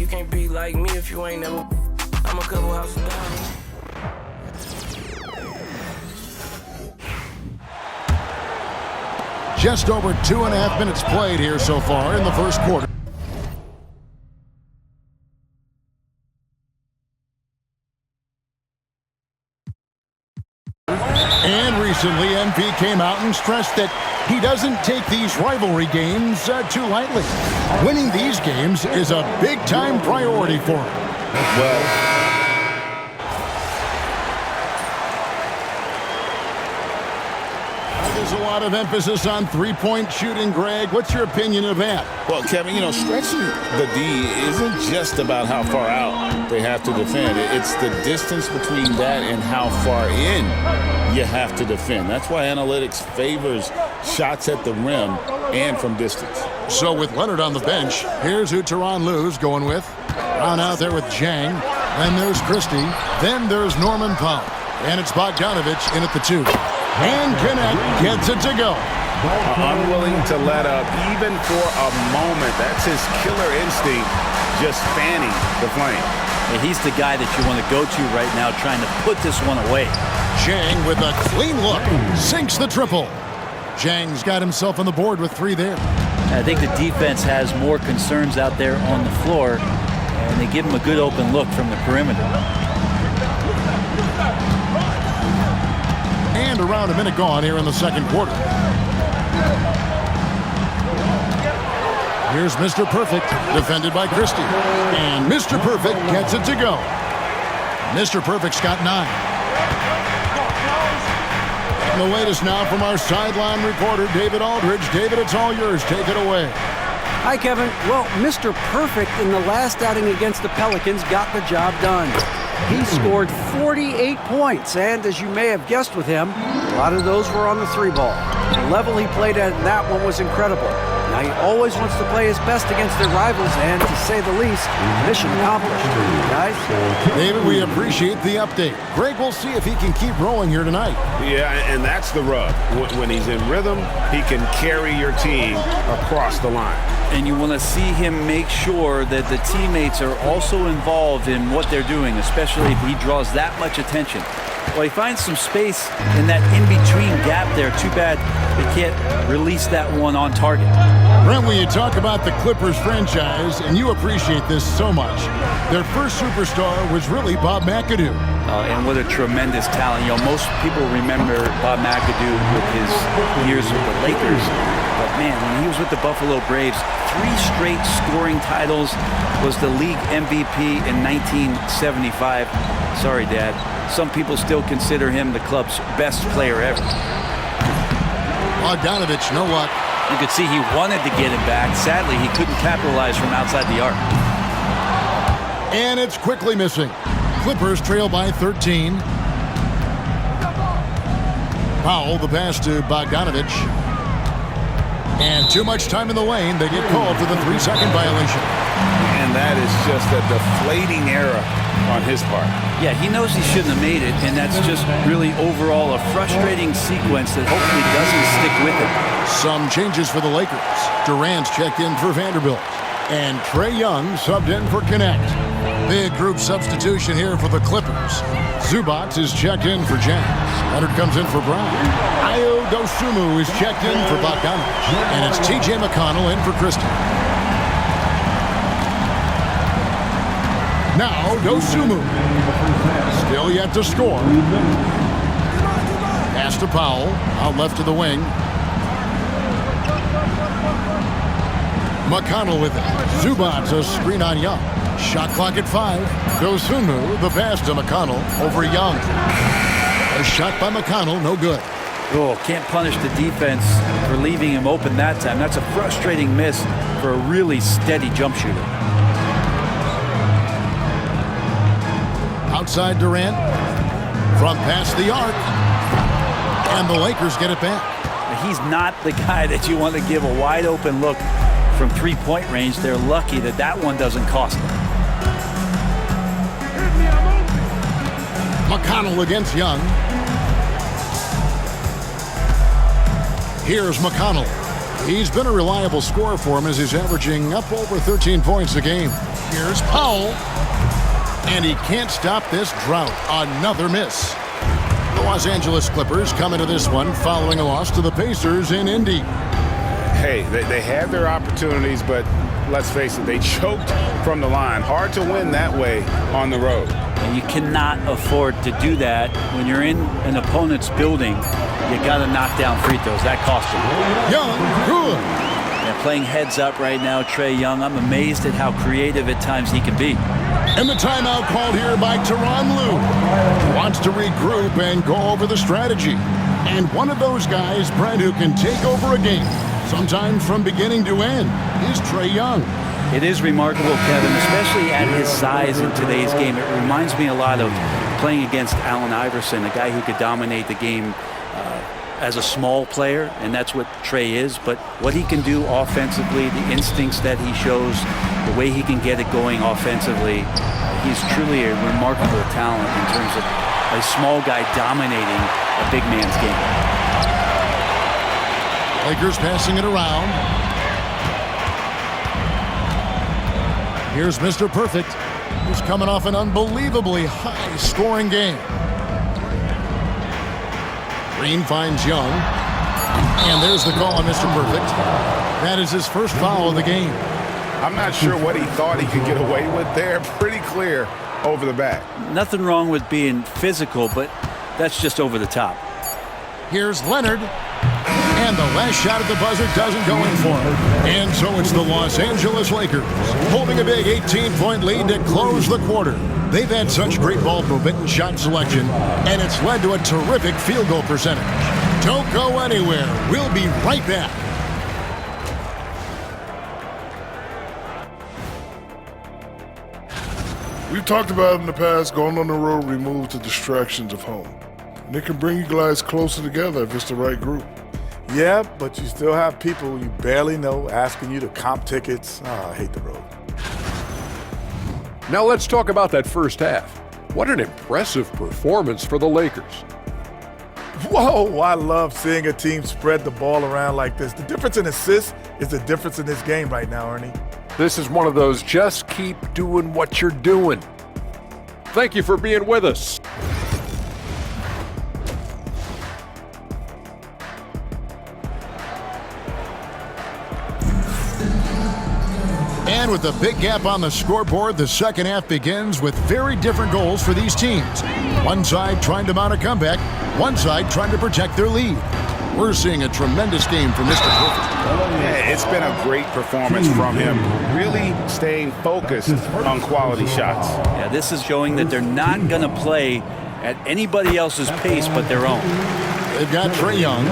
can't be like me if you ain't never. I'm a couple houses down. Just over 2.5 minutes played here so far in the first quarter. And recently, MP came out and stressed that he doesn't take these rivalry games too lightly. Winning these games is a big-time priority for him. Well, there's a lot of emphasis on three-point shooting, Greg. What's your opinion of that? Well, Kevin, stretching the D isn't just about how far out they have to defend. It's the distance between that and how far in you have to defend. That's why analytics favors shots at the rim and from distance. So with Leonard on the bench, here's who Tyronn Lue's going with. Brown out there with Jang. Then there's Christie. Then there's Norman Powell. And it's Bogdanovich in at the 2. And Connect gets it to go. Unwilling to let up even for a moment. That's his killer instinct, just fanning the flame. And he's the guy that you want to go to right now, trying to put this one away. Jang with a clean look, sinks the triple. Jang's got himself on the board with 3 there. I think the defense has more concerns out there on the floor, and they give him a good open look from the perimeter. And around a minute gone here in the second quarter. Here's Mr. Perfect, defended by Christie. And Mr. Perfect gets it to go. Mr. Perfect's got 9. And the latest now from our sideline reporter, David Aldridge. David, it's all yours. Take it away. Hi, Kevin. Well, Mr. Perfect in the last outing against the Pelicans got the job done. He scored 48 points, and as you may have guessed with him, a lot of those were on the 3-ball. The level he played at in that one was incredible. Now, he always wants to play his best against their rivals, and to say the least, mission accomplished. Guys? David, we appreciate the update. Greg, we'll see if he can keep rolling here tonight. Yeah, and that's the rub. When he's in rhythm, he can carry your team across the line. And you want to see him make sure that the teammates are also involved in what they're doing, especially if he draws that much attention. Well, he finds some space in that in-between gap there. Too bad they can't release that one on target. Brent, when you talk about the Clippers franchise, and you appreciate this so much, their first superstar was really Bob McAdoo. And what a tremendous talent. Most people remember Bob McAdoo with his years with the Lakers. But, man, when he was with the Buffalo Braves, 3 straight scoring titles, was the league MVP in 1975. Sorry, Dad. Some people still consider him the club's best player ever. Bogdanovich, no luck. You could see he wanted to get him back. Sadly, he couldn't capitalize from outside the arc. And it's quickly missing. Clippers trail by 13. Powell, the pass to Bogdanovich. And too much time in the lane. They get called for the 3-second violation. And that is just a deflating error on his part. Yeah, he knows he shouldn't have made it, and that's just really overall a frustrating sequence that hopefully doesn't stick with him. Some changes for the Lakers. Durant's checked in for Vanderbilt. And Trae Young subbed in for Connect. Big group substitution here for the Clippers. Zubac is checked in for Jazz. Leonard comes in for Brown. Ayo Dosunmu is checked in for Bogdanovich. And it's T.J. McConnell in for Christie. Now Dosunmu. Still yet to score. Pass to Powell. Out left to the wing. McConnell with it. Zubac a screen on Young. Shot clock at 5. Dosunmu, the pass to McConnell over Young. A shot by McConnell, no good. Oh, can't punish the defense for leaving him open that time. That's a frustrating miss for a really steady jump shooter. Outside Durant. Front past the arc. And the Lakers get it back. He's not the guy that you want to give a wide open look from 3-point range. They're lucky that that one doesn't cost them. McConnell against Young. Here's McConnell. He's been a reliable scorer for him as he's averaging up over 13 points a game. Here's Powell. And he can't stop this drought. Another miss. The Los Angeles Clippers come into this one following a loss to the Pacers in Indy. Hey, they had their opportunities, but let's face it, they choked from the line. Hard to win that way on the road. And you cannot afford to do that when you're in an opponent's building. You got to knock down free throws. That cost him. Young, good. Yeah, playing heads up right now, Trae Young. I'm amazed at how creative at times he can be. And the timeout called here by Tyronn Lue. Wants to regroup and go over the strategy. And one of those guys, Brent, who can take over a game, sometimes from beginning to end, is Trae Young. It is remarkable, Kevin, especially at his size in today's game. It reminds me a lot of playing against Allen Iverson, a guy who could dominate the game as a small player, and that's what Trae is. But what he can do offensively, the instincts that he shows, the way he can get it going offensively, he's truly a remarkable talent in terms of a small guy dominating a big man's game. Lakers passing it around. Here's Mr. Perfect, who's coming off an unbelievably high-scoring game. Green finds Young. And there's the call on Mr. Perfect. That is his first foul of the game. I'm not sure what he thought he could get away with there. Pretty clear over the back. Nothing wrong with being physical, but that's just over the top. Here's Leonard. And the last shot at the buzzer doesn't go in for him. And so it's the Los Angeles Lakers holding a big 18-point lead to close the quarter. They've had such great ball movement and shot selection, and it's led to a terrific field goal percentage. Don't go anywhere. We'll be right back. We've talked about in the past, going on the road removes the distractions of home. And it can bring you guys closer together if it's the right group. Yeah, but you still have people you barely know asking you to comp tickets. I hate the road. Now let's talk about that first half. What an impressive performance for the Lakers. Whoa, I love seeing a team spread the ball around like this. The difference in assists is the difference in this game right now, Ernie. This is one of those just keep doing what you're doing. Thank you for being with us. And with a big gap on the scoreboard, the second half begins with very different goals for these teams. One side trying to mount a comeback, one side trying to protect their lead. We're seeing a tremendous game from Mr. Perfect. Yeah, it's been a great performance from him, really staying focused on quality shots. Yeah, this is showing that they're not going to play at anybody else's pace but their own. They've got Trae Young.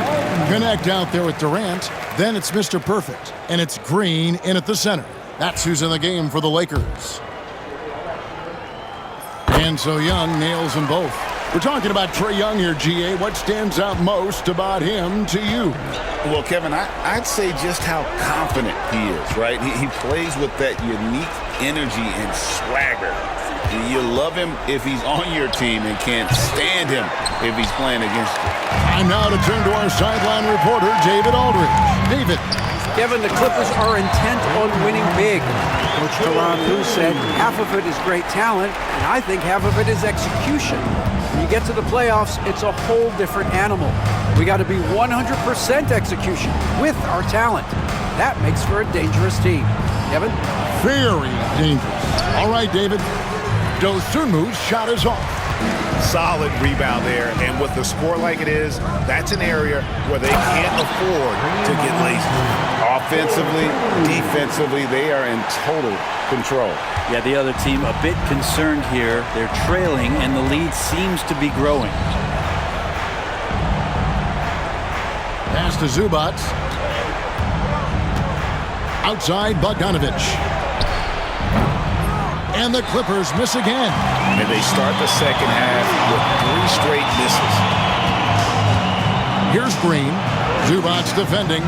Connect out there with Durant. Then it's Mr. Perfect. And it's Green in at the center. That's who's in the game for the Lakers. And so Young nails them both. We're talking about Trae Young here, GA. What stands out most about him to you? Well, Kevin, I'd say just how confident he is, right? He plays with that unique energy and swagger. You love him if he's on your team and can't stand him if he's playing against you. Time now to turn to our sideline reporter, David Aldridge. David. Kevin, the Clippers are intent on winning big. Coach Tyronn Lue said half of it is great talent, and I think half of it is execution. When you get to the playoffs, it's a whole different animal. We got to be 100% execution with our talent. That makes for a dangerous team. Kevin? Very dangerous. All right, David. Dosunmu's shot is off. Solid rebound there, and with the score like it is, that's an area where they can't afford to get lazy. Offensively, defensively, they are in total control. Yeah, the other team a bit concerned here. They're trailing, and the lead seems to be growing. Pass to Zubac. Outside, Bogdanovich. And the Clippers miss again. And they start the second half with 3 straight misses. Here's Green. Zubac defending.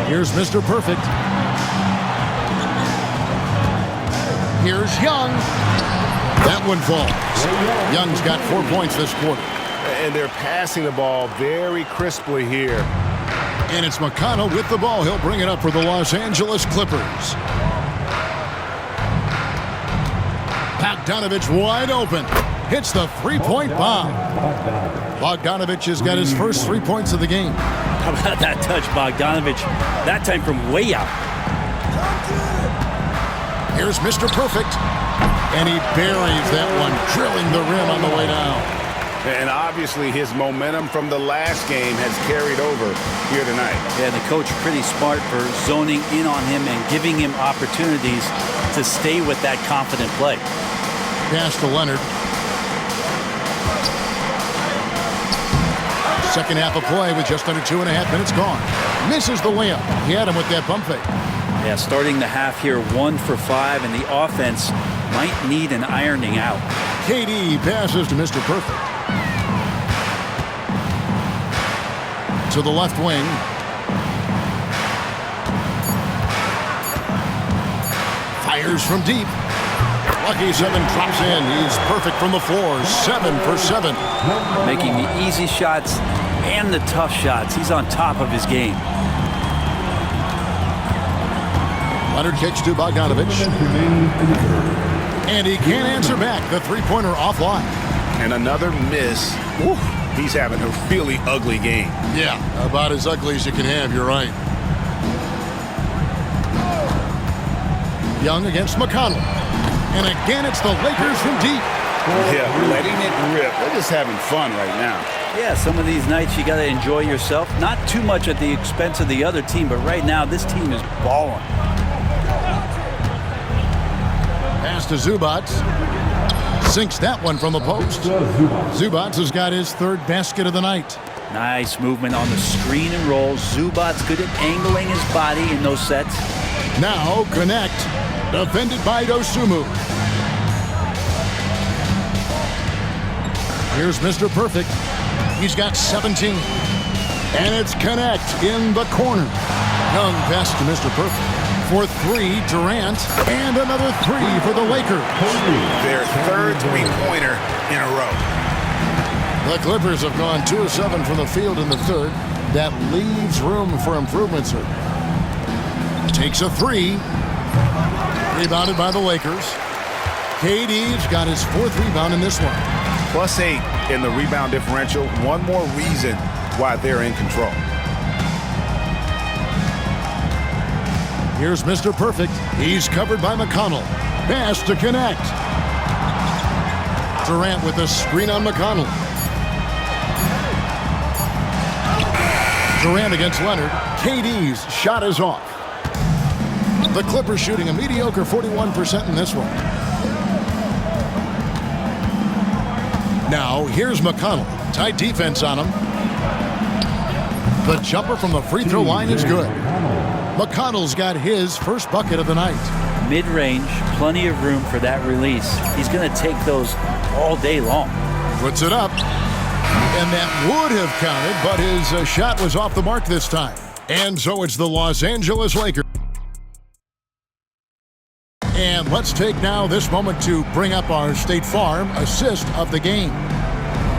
Here's Mr. Perfect. Here's Young. That one falls. Young's got 4 points this quarter. And they're passing the ball very crisply here. And it's McConnell with the ball. He'll bring it up for the Los Angeles Clippers. Bogdanovich wide open. Hits the three-point bomb. Bogdanovich has got his first 3 points of the game. How about that touch, Bogdanovich? That time from way out. Here's Mr. Perfect. And he buries that one, drilling the rim on the way down. And obviously his momentum from the last game has carried over here tonight. Yeah, the coach pretty smart for zoning in on him and giving him opportunities to stay with that confident play. Pass to Leonard. Second half of play with just under 2.5 minutes gone. Misses the layup. He had him with that bump fake. Yeah, starting the half here 1 for 5, and the offense might need an ironing out. KD passes to Mr. Perfect. To the left wing. Fires from deep. Lucky 7 drops in. He's perfect from the floor. 7 for 7. Making the easy shots and the tough shots. He's on top of his game. Leonard kicks to Bogdanovich. And he can't answer back. The three-pointer offline. And another miss. Woo. He's having a really ugly game. Yeah, about as ugly as you can have, you're right. Young against McConnell. And again, it's the Lakers from deep. Yeah, letting it rip. They're just having fun right now. Yeah, some of these nights you got to enjoy yourself. Not too much at the expense of the other team, but right now this team is balling. Pass to Zubac. Sinks that one from the post. Zubac has got his third basket of the night. Nice movement on the screen and roll. Zubac's good at angling his body in those sets. Now connect. Defended by Dosunmu. Here's Mr. Perfect. He's got 17. And it's connect in the corner. Young pass to Mr. Perfect. For 3, Durant. And another 3 for the Lakers. Their third three-pointer in a row. The Clippers have gone 2 of 7 from the field in the third. That leaves room for improvement, sir. Takes a 3. Rebounded by the Lakers. KD's got his 4th rebound in this one. +8 in the rebound differential. One more reason why they're in control. Here's Mr. Perfect. He's covered by McConnell. Pass to connect. Durant with the screen on McConnell. Durant against Leonard. KD's shot is off. The Clippers shooting a mediocre 41% in this one. Now, here's McConnell. Tight defense on him. The jumper from the free throw line is good. McConnell's got his first bucket of the night. Mid-range, plenty of room for that release. He's going to take those all day long. Puts it up. And that would have counted, but his shot was off the mark this time. And so it's the Los Angeles Lakers. And let's take now this moment to bring up our State Farm assist of the game.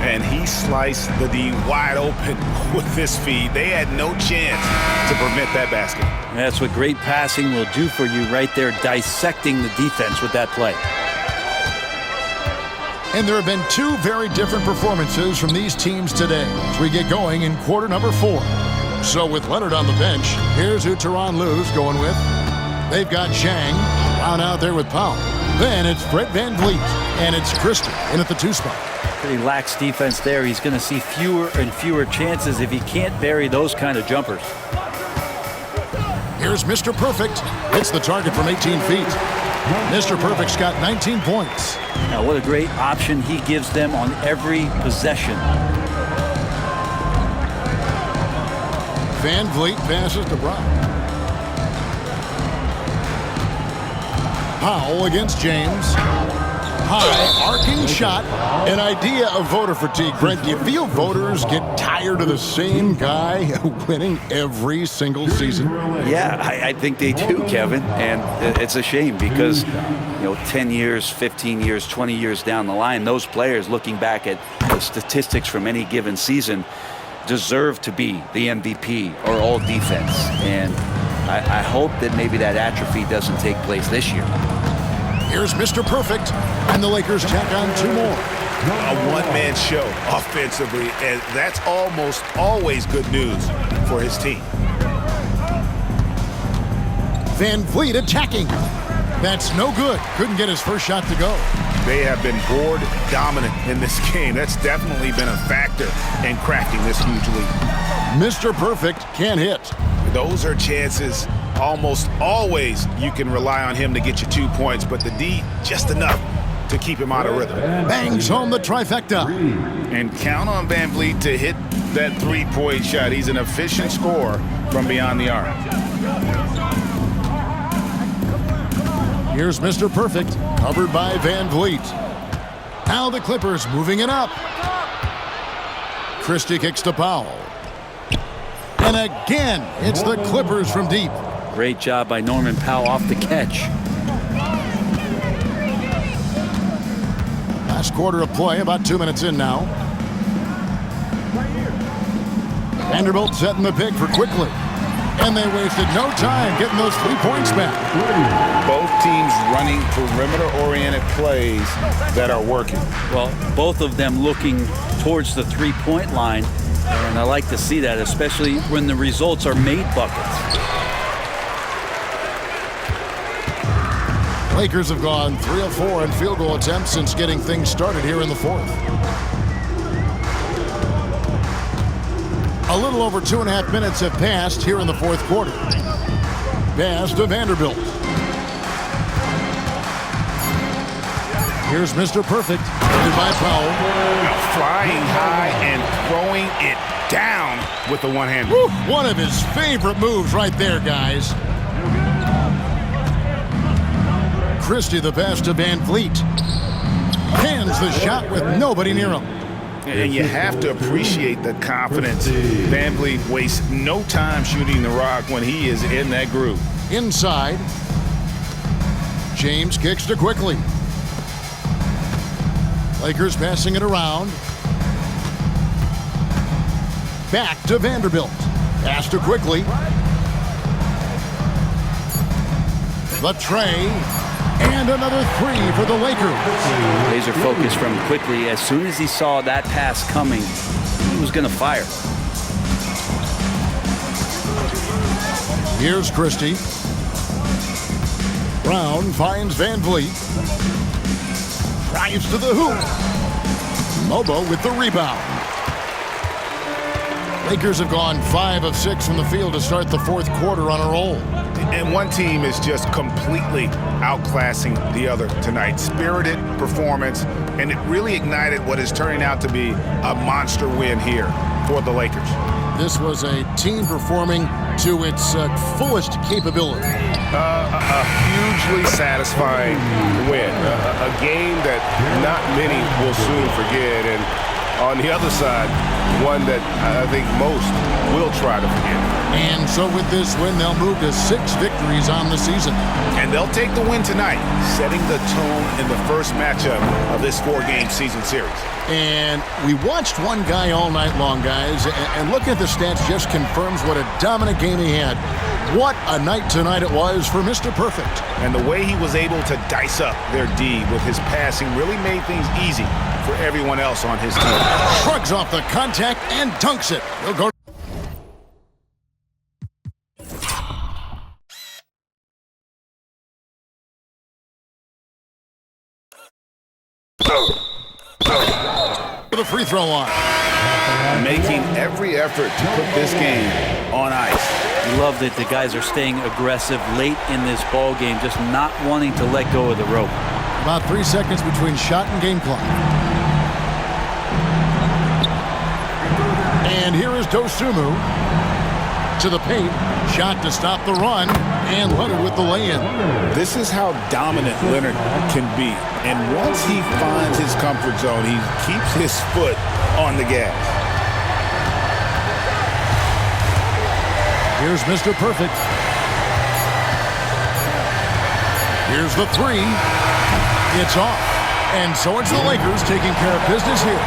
And he sliced the D wide open with this feed. They had no chance to prevent that basket. That's what great passing will do for you right there, dissecting the defense with that play. And there have been 2 very different performances from these teams today as we get going in quarter number 4. So with Leonard on the bench, here's who Tyronn Lue's going with. They've got Zhang down out there with Powell. Then it's Brett Van Vliet, and it's Christie in at the 2 spot. Pretty lax defense there. He's going to see fewer and fewer chances if he can't bury those kind of jumpers. Here's Mr. Perfect. Hits the target from 18 feet. Mr. Perfect's got 19 points. Now, what a great option he gives them on every possession. Van Vliet passes to Brown. Powell against James. High, arcing shot. An idea of voter fatigue. Brent, do you feel voters get tired of the same guy winning every single season? Yeah, I think they do, Kevin. And it's a shame because, 10 years, 15 years, 20 years down the line, those players looking back at the statistics from any given season deserve to be the MVP or all defense. And I hope that maybe that atrophy doesn't take place this year. Here's Mr. Perfect, and the Lakers tack on 2 more. A one-man show offensively, and that's almost always good news for his team. Van Vliet attacking. That's no good. Couldn't get his first shot to go. They have been board dominant in this game. That's definitely been a factor in crafting this huge lead. Mr. Perfect can't hit. Those are chances. Almost always you can rely on him to get you 2 points, but the D just enough to keep him out of rhythm. Bangs home the trifecta. And count on Van Vliet to hit that 3-point shot. He's an efficient scorer from beyond the arc. Here's Mr. Perfect, covered by Van Vliet. Now the Clippers moving it up. Christie kicks to Powell. And again, it's the Clippers from deep. Great job by Norman Powell off the catch. Last quarter of play, about 2 minutes in now. Vanderbilt setting the pick for quickly. And they wasted no time getting those 3 points back. Both teams running perimeter-oriented plays that are working. Well, both of them looking towards the 3-point line. And I like to see that, especially when the results are made buckets. Lakers have gone 3 of 4 in field goal attempts since getting things started here in the 4th. A little over 2.5 minutes have passed here in the 4th quarter. Pass to Vanderbilt. Here's Mr. Perfect, headed by Powell. Flying high and throwing it down with the one-hand. One of his favorite moves right there, guys. Christie the pass to Van Vliet. Hands the shot with nobody near him. And you have to appreciate the confidence. Van Vliet wastes no time shooting the rock when he is in that groove. Inside. James kicks to Quickly. Lakers passing it around. Back to Vanderbilt. Pass to Quickly. The tray. And another 3 for the Lakers. Laser focus from Quickly. As soon as he saw that pass coming, he was going to fire. Here's Christie. Brown finds Van Vliet. Drives to the hoop. Mobo with the rebound. Lakers have gone 5 of 6 from the field to start the 4th quarter on a roll. And one team is just completely outclassing the other tonight. Spirited performance, and it really ignited what is turning out to be a monster win here for the Lakers. This was a team performing to its fullest capability. A hugely satisfying win. A game that not many will soon forget. And on the other side, one that I think most will try to forget. And so with this win, they'll move to 6 victories on the season. And they'll take the win tonight, setting the tone in the first matchup of this 4-game season series. And we watched one guy all night long, guys, and looking at the stats just confirms what a dominant game he had. What a night tonight it was for Mr. Perfect. And the way he was able to dice up their D with his passing really made things easy for everyone else on his team. Shrugs off the contact and dunks it. He'll go. The free throw line. Making every effort to put this game on ice. Love that the guys are staying aggressive late in this ball game, just not wanting to let go of the rope. About 3 seconds between shot and game clock. And here is Dosunmu to the paint. Shot to stop the run, and Leonard with the lay-in. This is how dominant Leonard can be. And once he finds his comfort zone, he keeps his foot on the gas. Here's Mr. Perfect. Here's the 3. It's off. And so it's the Lakers taking care of business here.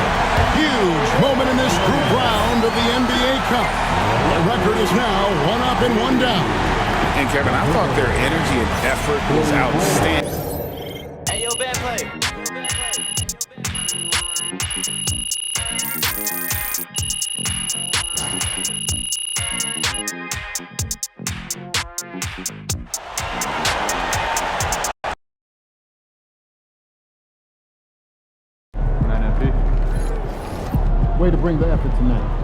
Huge moment in this group round of the NBA Cup. The record is now 1 up and 1 down. And Kevin, I thought their energy and effort was outstanding. Way to bring the effort tonight.